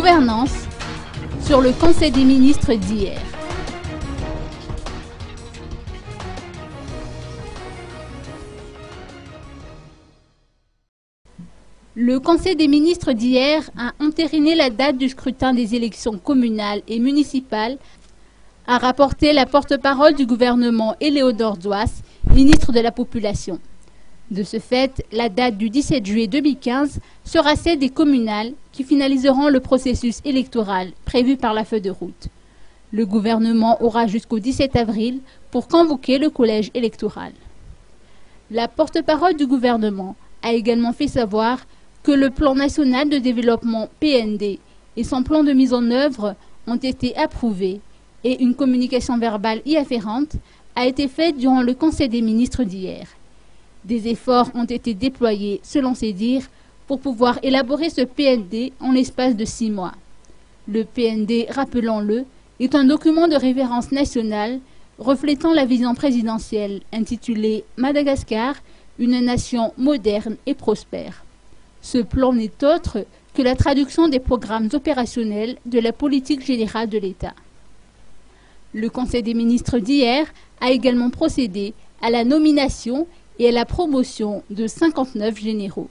gouvernance sur le Conseil des ministres d'hier. Le Conseil des ministres d'hier a entériné la date du scrutin des élections communales et municipales, a rapporté la porte-parole du gouvernement Éléodore Douas, ministre de la Population. De ce fait, la date du 17 juillet 2015 sera celle des communales qui finaliseront le processus électoral prévu par la feuille de route. Le gouvernement aura jusqu'au 17 avril pour convoquer le collège électoral. La porte-parole du gouvernement a également fait savoir que le plan national de développement PND et son plan de mise en œuvre ont été approuvés et une communication verbale y afférente a été faite durant le Conseil des ministres d'hier. Des efforts ont été déployés, selon ses dires, pour pouvoir élaborer ce PND en l'espace de 6 mois. Le PND, rappelons-le, est un document de référence nationale reflétant la vision présidentielle intitulée « Madagascar, une nation moderne et prospère ». Ce plan n'est autre que la traduction des programmes opérationnels de la politique générale de l'État. Le Conseil des ministres d'hier a également procédé à la nomination et à la promotion de 59 généraux.